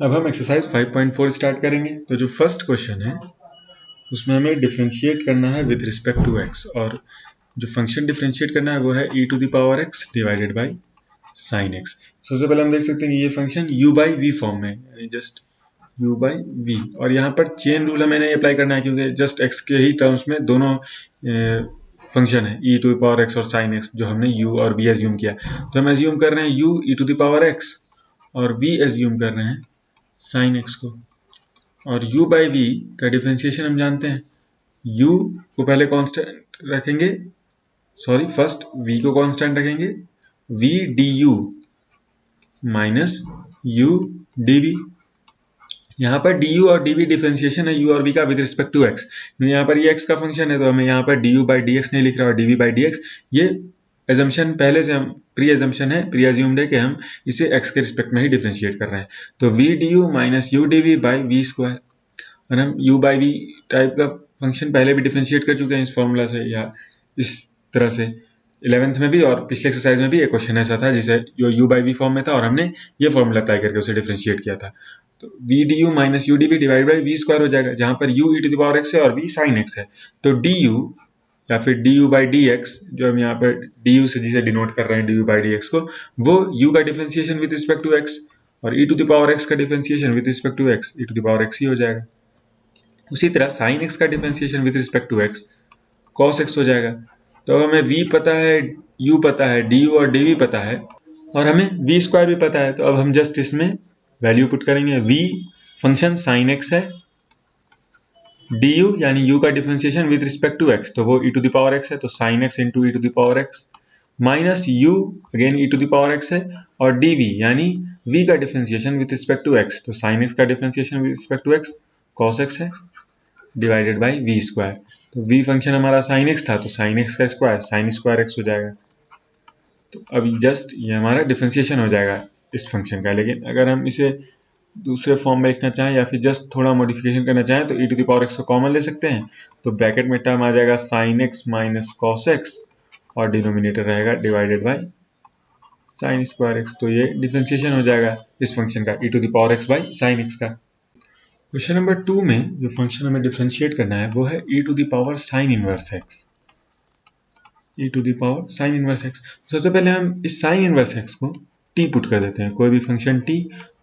अब हम exercise 5.4 start करेंगे। तो जो फर्स्ट क्वेश्चन है उसमें हमें डिफरेंशिएट करना है विद रिस्पेक्ट टू एक्स, और जो फंक्शन डिफरेंशिएट करना है वो है e to the power x divided by sine x. सबसे पहले हम देख सकते हैं कि ये function u by v form में है, यानी जस्ट u बाई वी, और यहाँ पर चेन रूल हमें नहीं अप्लाई करना है क्योंकि जस्ट x के ही टर्म्स में दोनों फंक्शन है e to the power x और साइन x, जो हमने u और v एज्यूम किया। तो हम एज्यूम कर रहे हैं u e to the power x और v एज्यूम कर रहे हैं साइन x को। और u बाई वी का डिफ्रेंसिएशन हम जानते हैं, u को पहले कांस्टेंट रखेंगे, सॉरी फर्स्ट v को कांस्टेंट रखेंगे, v du minus u dv। यहाँ पर du और dv डिफ्रेंसिएशन है u और v का विद रिस्पेक्ट टू x। यहाँ पर ये x का फंक्शन है तो हमें यहाँ पर du बाई dx नहीं लिख रहा और dv बाई dx, ये एजम्पशन पहले से हम प्री एजम्पशन है, प्री एज्यूम्ड है कि हम इसे x के रिस्पेक्ट में ही डिफ्रेंशिएट कर रहे हैं। तो v du minus u dv by v square, और हम u बाई वी टाइप का फंक्शन पहले भी डिफ्रेंशिएट कर चुके हैं इस फॉर्मूला से या इस तरह से 11th में भी, और पिछले एक्सरसाइज में भी एक क्वेश्चन ऐसा था जिसे जो u बाई वी फॉर्म में था और हमने ये फॉर्मूला अप्लाई करके उसे डिफ्रेंशिएट किया था। तो v du minus u dv divide by v square हो जाएगा, जहां पर u e to the power x है और v sin x है। तो du या फिर du बाई dx, जो हम यहाँ पर du से जिसे डिनोट कर रहे हैं du बाई dx को, वो u का differentiation with respect to x, और e to the power x का differentiation with respect to x e to the power x ही हो जाएगा। उसी तरह sin x का differentiation with respect to x cos x हो जाएगा। तो हमें v पता है, u पता है, du और dv पता है, और हमें v स्क्वायर भी पता है। तो अब हम जस्ट इसमें वैल्यू पुट करेंगे। v फंक्शन sin x है, du यानी u का differentiation with respect to x, तो वो e to the power x है, तो sin x into e to the power x, minus u again e to the power x है, और dv यानी v का differentiation with respect to x, तो sin x का differentiation with respect to x cos x है, divided by v square. तो v function हमारा sin x था, तो sin x का स्क्वायर sin स्क्वायर x हो जाएगा। तो अभी जस्ट ये हमारा डिफरेंशिएशन हो जाएगा इस फंक्शन का। लेकिन अगर हम इसे दूसरे फॉर्म में लिखना चाहें या फिर जस्ट थोड़ा मॉडिफिकेशन करना चाहें तो e to the power x को कॉमन ले सकते हैं। तो ब्रैकेट में टर्म आ जाएगा sin x minus cos x, और डिनोमिनेटर रहेगा divided by sin square x। तो ये डिफरेंशिएशन हो जाएगा इस फंक्शन का e to the power x by sin x का। क्वेश्चन नंबर 2 में जो फंक्शन हमें डिफरेंशिएट करना है वो है e to the power sin inverse x, e to the power sin inverse x। सबसे पहले हम इस sin इनवर्स x को t पुट कर देते हैं, कोई भी फंक्शन t,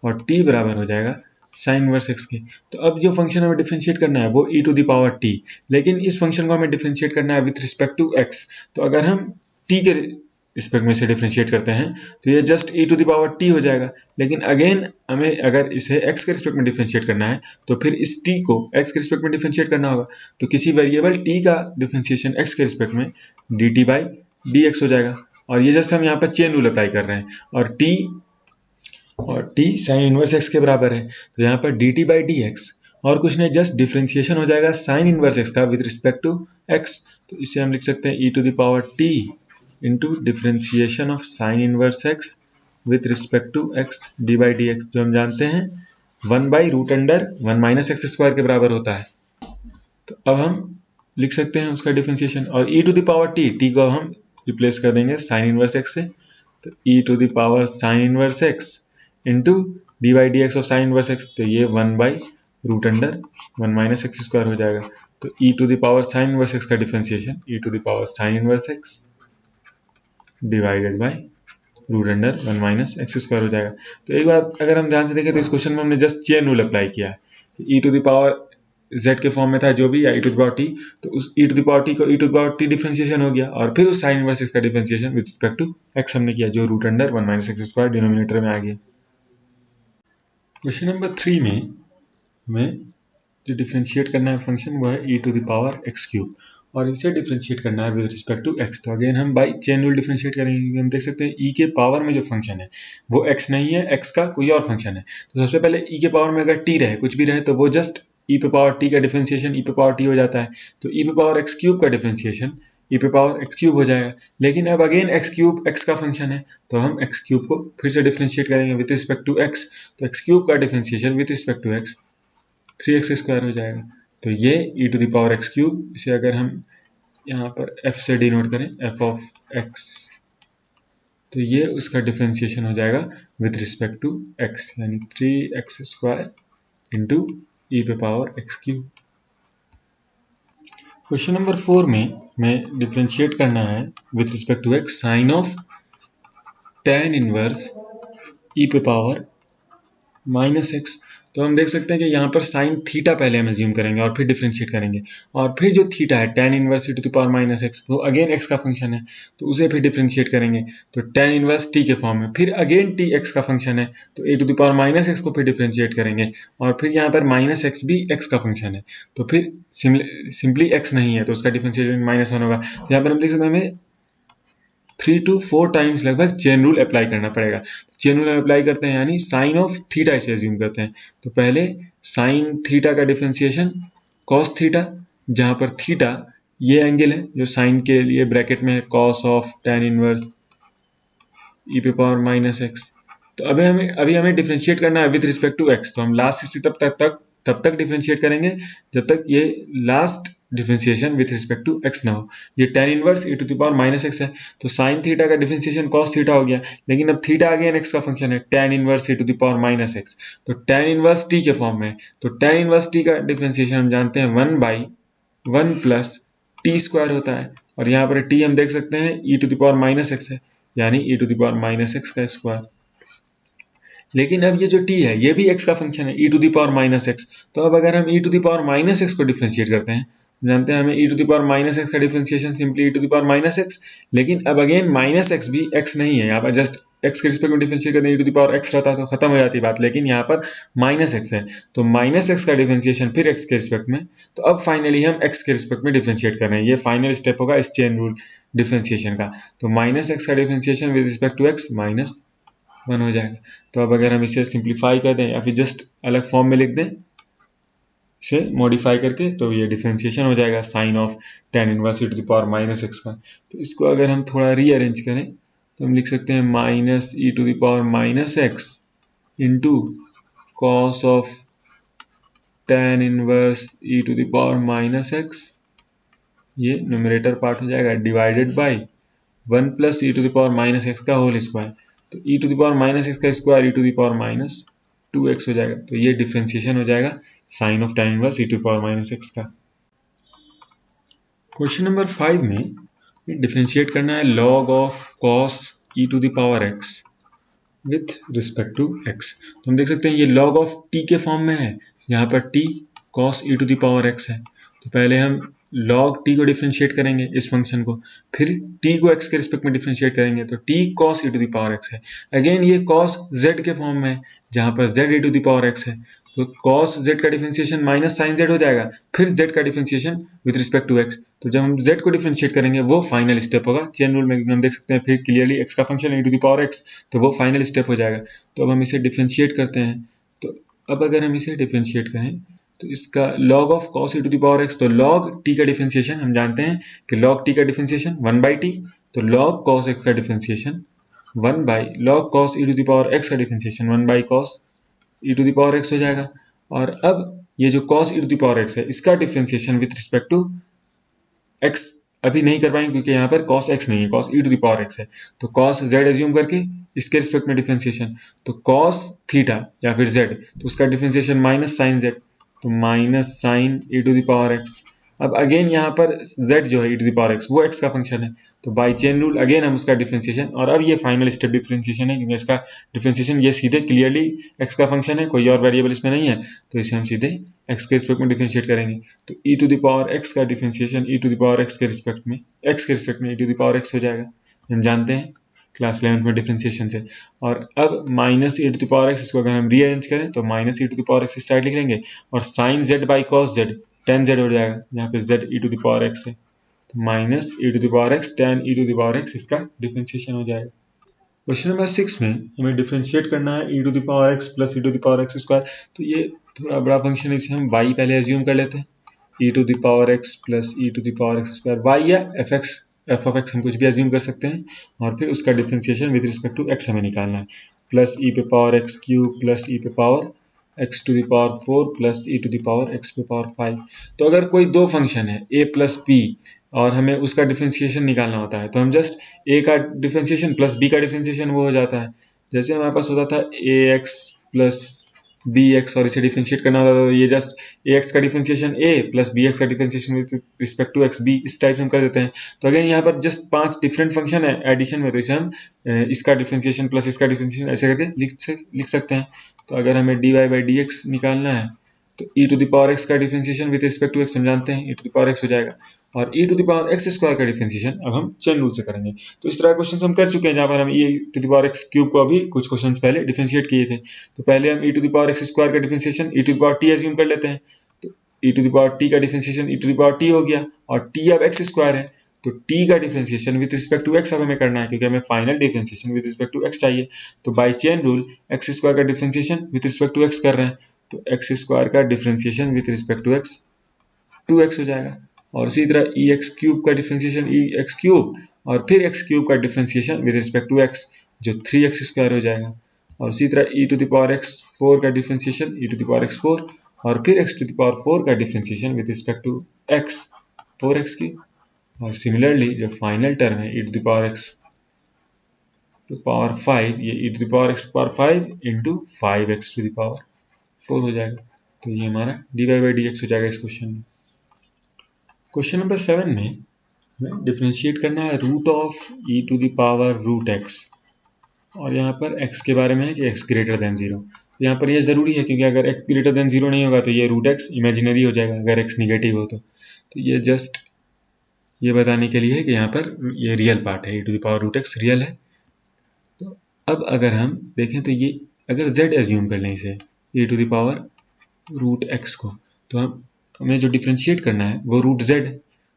और t बराबर हो जाएगा sin इनवर्स x के। तो अब जो फंक्शन हमें डिफरेंशिएट करना है वो e to the power t, लेकिन इस फंक्शन को हमें डिफरेंशिएट करना है विथ रिस्पेक्ट टू x। तो अगर हम t के रिस्पेक्ट में से डिफरेंशिएट करते हैं तो ये just e to the power t हो जाएगा। लेकिन अगेन हमें अगर इसे x के रिस्पेक्ट में डिफरेंशिएट करना है तो फिर इस t को x के रिस्पेक्ट में डिफरेंशिएट करना होगा। तो किसी वेरिएबल t का डिफरेंशिएशन x के रिस्पेक्ट में dt बाई dx हो जाएगा, और ये जस्ट हम यहाँ पर चेन रूल अप्लाई कर रहे हैं, और t sin इनवर्स x के बराबर है। तो यहाँ पर dt बाई dx और कुछ नहीं, जस्ट डिफरेंशिएशन हो जाएगा sin इनवर्स x का विद रिस्पेक्ट टू x। तो इसे हम लिख सकते हैं e to the power t into differentiation of sine inverse x with respect to x d by d x, जो हम जानते हैं 1 by root under 1 minus x square के बराबर होता है। तो अब हम लिख सकते हैं उसका डिफरेंशिएशन, और e to the power t को हम रिप्लेस कर देंगे साइन इनवर्स एक्स से। तो e to the power sine inverse x into d by d x of sine inverse x, तो ये 1 by root under 1 minus x square हो जाएगा। तो e to the power sine inverse x का differentiation e to the power sine inverse x divided by root under 1 minus x square हो जाएगा। तो एक बार अगर हम ध्यान से देखें तो इस क्वेश्चन में हमने जस्ट चेन रूल अप्लाई किया है। e to the power z के फॉर्म में था जो भी, या e to the power t, तो उस e to the power t को e to the power t differentiation हो गया, और फिर उस साइन इनवर्स एक्स का differentiation with respect to x हमने किया, जो root under 1 minus x square denominator में आ गया। क्वेश्चन नंबर 3 में हमें जो डिफरेंशिएट करना है फंक्शन वो है e to the power x cube, और इसे डिफरेंशिएट करना है विद रिस्पेक्ट टू x। तो अगेन हम बाई चेन रूल डिफरेंशिएट करेंगे। हम देख सकते हैं e के पावर में जो फंक्शन है वो x नहीं है, x का कोई और फंक्शन है। तो सबसे पहले e के पावर में अगर t रहे, कुछ भी रहे, तो वो जस्ट e पे पावर t का डिफरेंशिएशन e पे पावर t हो जाता है। तो e पे पावर x क्यूब का डिफरेंशिएशन e पे पावर x क्यूब हो जाएगा। लेकिन अब अगेन x क्यूब x का फंक्शन है, तो हम x क्यूब को फिर से डिफरेंशिएट करेंगे विद रिस्पेक्ट टू x। तो x क्यूब का differentiation with respect to x 3x square हो जाएगा। तो ये e to the power x cube, इसे अगर हम यहाँ पर f से डिनोट करें f ऑफ x, तो ये उसका डिफ्रेंशिएशन हो जाएगा विथ रिस्पेक्ट टू x, यानी 3x² इंटू ई पे power x cube. Question number 4 में हमें डिफ्रेंशिएट करना है with respect to x sine of tan inverse e पे पावर -x। तो हम देख सकते हैं कि यहाँ पर साइन थीटा पहले हम एज्यूम करेंगे और फिर डिफ्रेंशिएट करेंगे, और फिर जो थीटा है tan inverse e to the power -x वो अगेन x का फंक्शन है, तो उसे फिर डिफ्रेंशिएट करेंगे तो tan इनवर्स t के फॉर्म में, फिर अगेन t x का फंक्शन है तो e to the power -x को फिर डिफ्रेंशिएट करेंगे, और फिर यहाँ पर -x भी x का फंक्शन है, तो फिर सिंपली x नहीं है तो उसका डिफ्रेंशिएशन -1 होगा। तो यहाँ पर हम देख सकते हैं हमें 3 to 4 टाइम्स लगभग चेन रूल अप्लाई करना पड़ेगा। तो चेन रूल अप्लाई करते हैं यानी साइन ऑफ थीटा इसे एज्यूम करते हैं, तो पहले साइन थीटा का डिफ्रेंशिएशन कॉस थीटा, जहाँ पर थीटा ये एंगल है जो साइन के लिए ब्रैकेट में है cos of tan inverse e पे पावर -x। तो अभी हमें डिफ्रेंशिएट करना है विद रिस्पेक्ट टू x, तो हम लास्ट से तब तक डिफ्रेंशिएट करेंगे जब तक ये last differentiation with respect to x ना हो। ये tan inverse e to the power -x है, तो साइन थीटा का डिफ्रेंशिएशन cos थीटा हो गया, लेकिन अब थीटा अगेन x का फंक्शन है tan inverse e to the power -x, तो tan इनवर्स t के फॉर्म में, तो tan इनवर्स t का डिफ्रेंशिएशन हम जानते हैं 1/1 प्लस t स्क्वायर होता है, और यहाँ पर t हम देख सकते हैं e to the power -x है, यानी e to the power -x का स्क्वायर। लेकिन अब ये जो t है ये भी x का फंक्शन है e to the power -x, तो अब अगर हम e to the power -x को डिफरेंशिएट करते हैं, जानते हैं हमें e to the power -x का differentiation simply e to the power -x, लेकिन अब अगेन -x भी x नहीं है, यहाँ पर जस्ट x के रिस्पेक्ट में डिफरेंशिएट करते हैं e to the power x रहता तो खत्म हो जाती बात, लेकिन यहाँ पर -x है, तो -x का डिफरेंशिएशन फिर x के रिस्पेक्ट में, तो अब फाइनली हम x के रिस्पेक्ट में डिफरेंशिएट कर रहे हैं, ये फाइनल स्टेप होगा इस चेन रूल डिफरेंशिएशन का। तो -x का differentiation with respect to x -1 हो जाएगा। तो अब अगर हम इसे सिंप्लीफाई कर दें या फिर जस्ट अलग फॉर्म में लिख दें इसे मॉडिफाई करके, तो ये डिफरेंशिएशन हो जाएगा sine of tan inverse e to the power -x का। तो इसको अगर हम थोड़ा रीअरेंज करें तो हम लिख सकते हैं -e to the power -x into cos of tan inverse e to the power -x, ये न्यूमरेटर पार्ट हो जाएगा, divided by 1 plus e to the power -x का होल स्क्वायर, तो e to the power -x का square e to the power -2x हो जाएगा, तो ये डिफरेंशिएशन हो जाएगा sine of tan inverse e to the power -x का। क्वेश्चन नंबर 5 में डिफरेंशिएट करना है log of cos e to the power x with respect to x। तो हम देख सकते हैं ये log ऑफ t के फॉर्म में है, यहाँ पर t cos e to the power x है, तो पहले हम log t को डिफरेंशिएट करेंगे इस फंक्शन को, फिर t को x के रिस्पेक्ट में डिफरेंशिएट करेंगे तो t cos e to the power x है, अगेन ये cos z के फॉर्म में है जहाँ पर z e to the power x है, तो cos z का डिफरेंशिएशन माइनस साइन z हो जाएगा, फिर z का differentiation with respect to x, तो जब हम z को डिफरेंशिएट करेंगे वो फाइनल स्टेप होगा चेन रूल में, हम देख सकते हैं फिर क्लियरली x का फंक्शन है e to the power x, तो वो फाइनल स्टेप हो जाएगा। तो अब हम इसे डिफरेंशिएट करते हैं, तो अब अगर हम इसे डिफरेंशिएट करें तो इसका log of cos e to the power x, तो log t का डिफरेंशिएशन हम जानते हैं कि log t का डिफरेंशिएशन 1/t, तो log cos x का differentiation 1/log cos e to the power x का differentiation 1/cos e to the power x हो जाएगा। और अब ये जो cos e to the power x है इसका differentiation with respect to x अभी नहीं कर पाएंगे क्योंकि यहाँ पर cos x नहीं है, cos e to the power x है, तो cos z एज्यूम करके इसके रिस्पेक्ट में डिफरेंशिएशन, तो cos थीटा या फिर z, तो उसका डिफरेंशिएशन माइनस साइन z, तो minus sine e to the power x। अब अगेन यहाँ पर z जो है e to the power x वो x का फंक्शन है, तो बाय चेन रूल अगेन हम उसका डिफरेंशिएशन, और अब ये फाइनल स्टेप डिफरेंशिएशन है क्योंकि इसका डिफरेंशिएशन ये सीधे क्लियरली x का फंक्शन है, कोई और वेरिएबल इसमें नहीं है, तो इसे हम सीधे x के रिस्पेक्ट में डिफरेंशिएट करेंगे, तो e to the power x का differentiation e to the power x के रिस्पेक्ट में e to the power x हो जाएगा, हम जानते हैं क्लास 11 में डिफरेंशिएशन से। और अब minus e to the power x, इसको अगर हम रीअरेंज करें तो minus e to the power x इस साइड लिख लेंगे, और sine z by cos z tan z हो जाएगा, यहाँ पे z e to the power x है, तो minus e to the power x tan e to the power x इसका डिफरेंशिएशन हो जाएगा। क्वेश्चन नंबर 6 में हमें डिफरेंशिएट करना है e to the power x plus e to the power x square, तो ये थोड़ा बड़ा फंक्शन है, इसे हम y पहले एज्यूम कर लेते हैं, e to the power x plus e to the power x square, y या f ऑफ x हम कुछ भी एज्यूम कर सकते हैं, और फिर उसका differentiation with respect to x हमें निकालना है, प्लस e पे power x cube plus e पे power x to the power 4 plus e to the power x पे पावर 5। तो अगर कोई दो फंक्शन है a प्लस b और हमें उसका डिफरेंशिएशन निकालना होता है, तो हम जस्ट a का डिफरेंशिएशन प्लस b का डिफरेंशिएशन वो हो जाता है। जैसे हमारे पास होता था ax प्लस bx और इसे डिफरेंशिएट करना होता था, तो ये जस्ट ax का डिफरेंशिएशन a प्लस bx का differentiation with respect to x b इस टाइप से हम कर देते हैं। तो अगेन यहाँ पर जस्ट 5 डिफरेंट फंक्शन है एडिशन में, तो इसे हम इसका डिफरेंशिएशन प्लस इसका डिफरेंशिएशन ऐसे करके लिख सकते हैं। तो अगर हमें dy बाई dx निकालना है तो e to the power x का differentiation with respect to x हम जानते हैं e to the power x हो जाएगा, और e to the power x square का डिफरेंशिएशन अब हम चेन रूल से करेंगे। तो इस तरह के क्वेश्चन हम कर चुके हैं जहाँ पर हम e to the power x cube को अभी कुछ क्वेश्चन पहले डिफरेंशिएट किए थे। तो पहले हम e to the power x square का differentiation e to the power t assume कर लेते हैं, तो e to the power t का differentiation e to the power t हो गया, और t अब x स्क्वायर है तो t का differentiation with respect to x अब हमें करना है, क्योंकि हमें final differentiation with respect to x चाहिए। तो by chain rule x square का differentiation with respect to x कर रहे हैं, तो x स्क्वायर का differentiation with respect to x 2x हो जाएगा, और इसी तरह ex क्यूब का डिफरेंशिएशन ex क्यूब और फिर x क्यूब का differentiation with respect to x जो 3x स्क्वायर हो जाएगा, और इसी तरह e to the power x 4 का differentiation e to the power x 4 और फिर x टू द पावर 4 का differentiation with respect to x 4x की, और सिमिलरली जो फाइनल टर्म है e to the power x to power 5 ये e to the power x power 5 into 5x to the power 4 हो जाएगा। तो ये हमारा dy बाई dx हो जाएगा इस क्वेश्चन में। क्वेश्चन नंबर 7 में हमें डिफरेंशिएट करना है root of e to the power root x, और यहाँ पर x के बारे में है कि x ग्रेटर देन 0। तो यहाँ पर ये ज़रूरी है क्योंकि अगर x ग्रेटर देन 0 नहीं होगा तो ये रूट x इमेजिनरी हो जाएगा अगर x निगेटिव हो तो ये जस्ट ये बताने के लिए है कि यहाँ पर ये रियल पार्ट है, e to the power root x real है। तो अब अगर हम देखें तो ये अगर z एज्यूम कर लें इसे e to the power root x को, तो हमें जो डिफरेंशिएट करना है वो रूट z,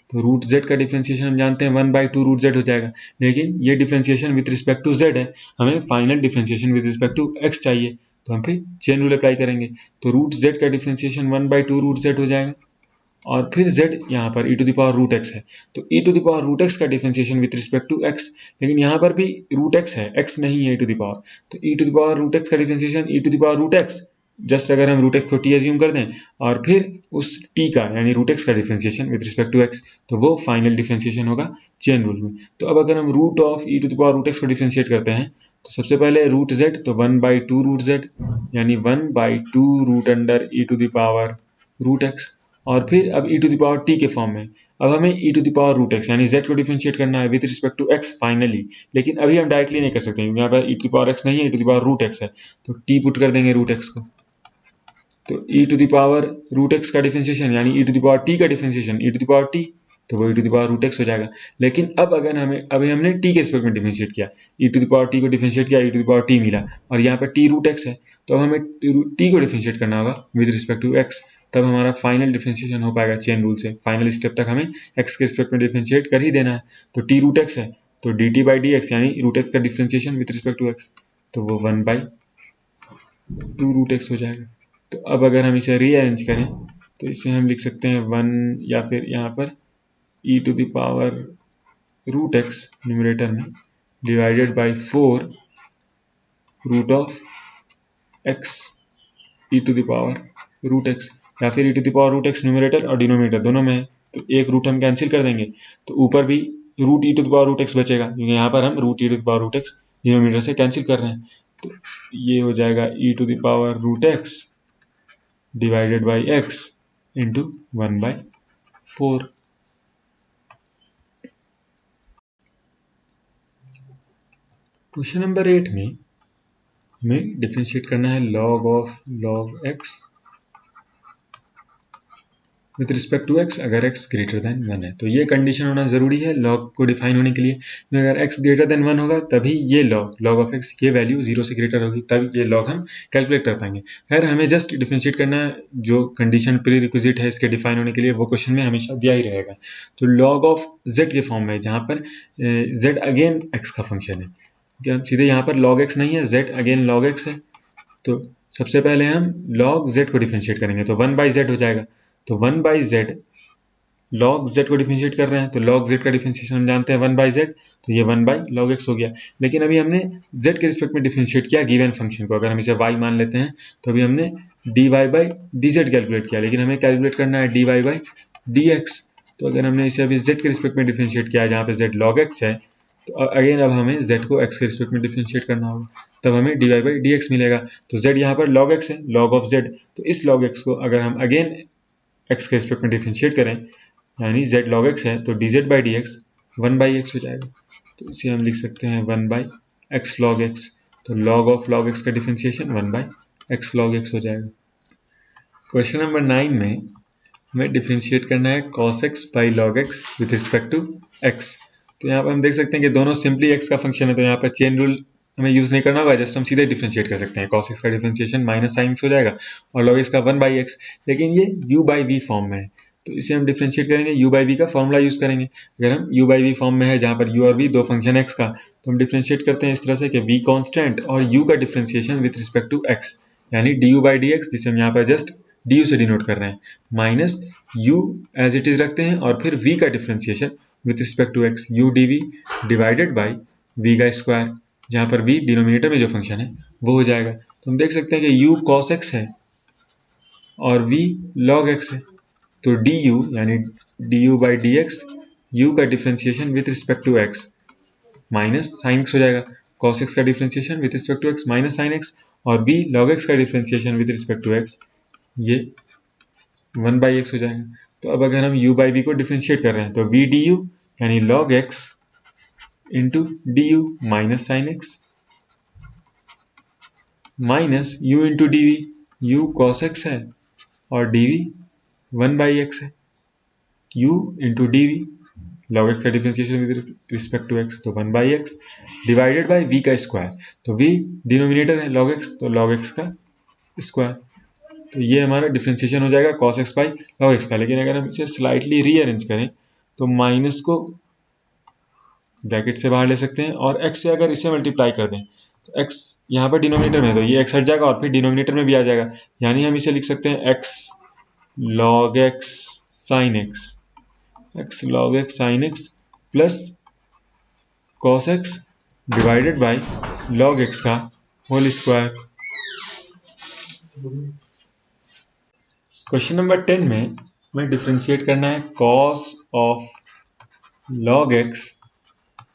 तो रूट z का डिफरेंशिएशन हम जानते हैं 1/2 रूट z हो जाएगा, लेकिन ये differentiation with respect to z है, हमें final differentiation with respect to x चाहिए, तो हम फिर चेन रूल अप्लाई करेंगे। तो रूट z का डिफरेंशिएशन 1/2 रूट z हो जाएगा, और फिर z यहाँ पर e to the power root x है, तो e to the power root x का differentiation with respect to x, लेकिन यहाँ पर भी रूट x है, x नहीं है e टू द पावर, तो e to the power root x का differentiation e to the power root x, just अगर हम रूट x को t एज्यूम कर दें और फिर उस t का यानी रूट x का differentiation with respect to x, तो वो फाइनल डिफरेंशिएशन होगा चेन रूल में। तो अब अगर हम root of e to the power root x को डिफरेंशिएट करते हैं तो सबसे पहले रूट z, तो 1/2 रूट z यानी 1/2 root under e to the power root x, और फिर अब e to the power t के फॉर्म में अब हमें e to the power root x यानी z को डिफरेंशिएट करना है with respect to x finally, लेकिन अभी हम डायरेक्टली नहीं कर सकते क्योंकि यहाँ पर e to the power x नहीं है, e to the power root x है, तो t पुट कर देंगे रूट x को, तो e to the power root x का डिफरेंशिएशन यानी e to the power t का differentiation e to the power t, तो वो e to the power root x हो जाएगा। लेकिन अब अगर अभी हमने t के रिस्पेक्ट में डिफरेंशिएट किया, e to the power t को डिफरेंशिएट किया, e to the power t मिला, और यहाँ पर t रूट x है, तो अब हमें t को डिफरेंशिएट करना होगा विद रिस्पेक्ट टू x, तब हमारा फाइनल डिफरेंशिएशन हो पाएगा चेन रूल से। फाइनल स्टेप तक हमें x के रिस्पेक्ट में डिफरेंशिएट कर ही देना है, तो t रूट x है तो dt बाई dx यानी रूट x का differentiation with respect to x, तो वो 1/2 रूट x हो जाएगा। तो अब अगर हम इसे रीअरेंज करें तो इसे हम लिख सकते हैं 1 या फिर यहाँ पर e to the power root x numerator में divided by 4 root of x e to the power root x, या फिर e to the power root x numerator और डिनोमिनेटर दोनों में है, तो एक रूट हम कैंसिल कर देंगे, तो ऊपर भी root e to the power root x बचेगा क्योंकि यहाँ पर हम root e to the power root x denominator से कैंसिल कर रहे हैं, तो ये हो जाएगा e to the power root x divided by x into 1/4। Question number 8 में हमें डिफरेंशिएट करना है log of log x with respect to x अगर x ग्रेटर देन 1 है, तो ये कंडीशन होना ज़रूरी है log को डिफाइन होने के लिए, अगर x ग्रेटर देन 1 होगा तभी ये log ऑफ x ये वैल्यू 0 से ग्रेटर होगी, तब ये log हम कैलकुलेट कर पाएंगे। खैर हमें जस्ट डिफरेंशिएट करना है, जो कंडीशन प्री रिक्विजिट है इसके डिफाइन होने के लिए वो क्वेश्चन में हमेशा दिया ही रहेगा। तो log ऑफ z के फॉर्म में जहाँ पर z अगेन x का फंक्शन है, क्या सीधे यहाँ पर log x नहीं है, z अगेन log x है, तो सबसे पहले हम log z को डिफरेंशिएट करेंगे तो 1/z हो जाएगा, तो 1/z log z को डिफरेंशिएट कर रहे हैं तो log z का डिफरेंशिएशन हम जानते हैं 1/z, तो ये 1/log x हो गया। लेकिन अभी हमने z के रिस्पेक्ट में डिफरेंशिएट किया गिवन फंक्शन को, अगर हम इसे y मान लेते हैं तो अभी हमने dy बाई dz कैलकुलेट किया, लेकिन हमें कैलकुलेट करना है dy बाई dx, तो अगर हमने इसे अभी z के रिस्पेक्ट में डिफरेंशिएट किया है जहाँ पे z log x है, तो अगेन अब हमें z को x के रिस्पेक्ट में डिफरेंशिएट करना होगा, तब हमें dy by dx मिलेगा। तो z यहाँ पर log x है, log ऑफ z, तो इस log x को अगर हम अगेन x के रिस्पेक्ट में डिफरेंशिएट करें, यानी z log x है, तो dz by dx 1/x हो जाएगा। तो इसे हम लिख सकते हैं 1/x log x। तो log ऑफ log x का डिफरेंशिएशन 1/x log x हो जाएगा। क्वेश्चन नंबर 9 में हमें डिफरेंशिएट करना है cos x by log x with respect to x। तो यहाँ पर हम देख सकते हैं कि दोनों सिंपली x का फंक्शन है, तो यहाँ पर चेन रूल हमें यूज़ नहीं करना होगा, जस्ट हम सीधे डिफरेंशिएट कर सकते हैं। cos x का डिफरेंशिएशन माइनस साइन x हो जाएगा और log x का 1/x, लेकिन ये u by v फॉर्म में है, तो इसे हम डिफरेंशिएट करेंगे u by v का फॉर्मूला यूज़ करेंगे। अगर हम u by v फॉर्म में है जहाँ पर u और v दो फंक्शन x का, तो हम डिफरेंशिएट करते हैं इस तरह से कि v कॉन्स्टेंट और u का differentiation with respect to x, यानी du by dx, जिसे हम यहाँ पर जस्ट du से डिनोट कर रहे हैं, minus u as it is रखते हैं और फिर v का differentiation with respect to x u dv divided by v का स्क्वायर, जहाँ पर v डिनोमिनेटर में जो फंक्शन है वो हो जाएगा। तो हम देख सकते हैं कि u cos x है और v log x है, तो du यानी du by dx u का differentiation with respect to x minus sine x हो जाएगा, cos x का differentiation with respect to x minus sine x, और v log x का differentiation with respect to x ये 1/x हो जाएगा। तो अब अगर हम u by v को डिफरेंशिएट कर रहे हैं, तो v du यानी log x into du minus sine x minus u into dv, u cos x है और dv 1/x है, u into dv log x का differentiation with respect to x, तो 1/x डिवाइडेड बाई v का square, तो v denominator है log x, तो log x का स्क्वायर। तो ये हमारा डिफरेंशिएशन हो जाएगा cos x by log x का। लेकिन अगर हम इसे स्लाइटली रीअरेंज करें तो माइनस को ब्रैकेट से बाहर ले सकते हैं और x से अगर इसे मल्टीप्लाई कर दें तो x यहाँ पर डिनोमिनेटर में है, तो ये x हट जाएगा और फिर डिनोमिनेटर में भी आ जाएगा, यानी हम इसे लिख सकते हैं x log x sin x log x sin x plus cos x divided by log x का होल स्क्वायर। क्वेश्चन नंबर 10 में हमें डिफरेंशिएट करना है cos of log x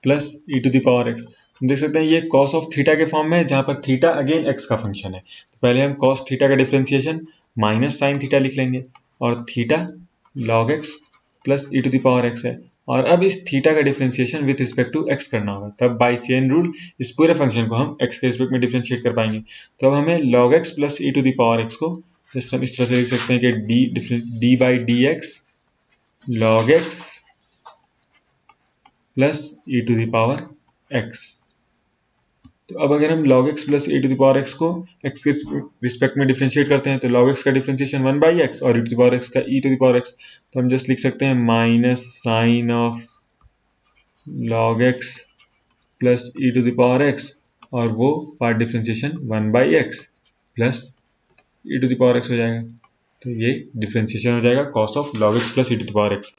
plus e to the power x। हम देख सकते हैं ये cos ऑफ थीटा के फॉर्म में है, जहाँ पर थीटा अगेन x का फंक्शन है। तो पहले हम cos थीटा का डिफरेंशिएशन माइनस साइन थीटा लिख लेंगे और theta log x plus e to the power x है, और अब इस थीटा का differentiation with respect to x करना होगा, तब बाय चेन रूल इस पूरे फंक्शन को हम x के रिस्पेक्ट में डिफरेंशिएट कर पाएंगे। तो अब हमें log x plus e to the power x को जस्ट हम इस तरह से लिख सकते हैं कि d by d x log x plus e to the power x। तो अब अगर हम log x plus e to the power x को x के रिस्पेक्ट में डिफरेंशिएट करते हैं, तो log x का डिफरेंशिएशन 1/x और e to the power x का e to the power x, तो हम जस्ट लिख सकते हैं minus sine of log x plus e to the power x, और वो part differentiation 1/x plus e to the power x हो जाएगा। तो ये डिफरेंशिएशन हो जाएगा cos of log x plus e to the power x।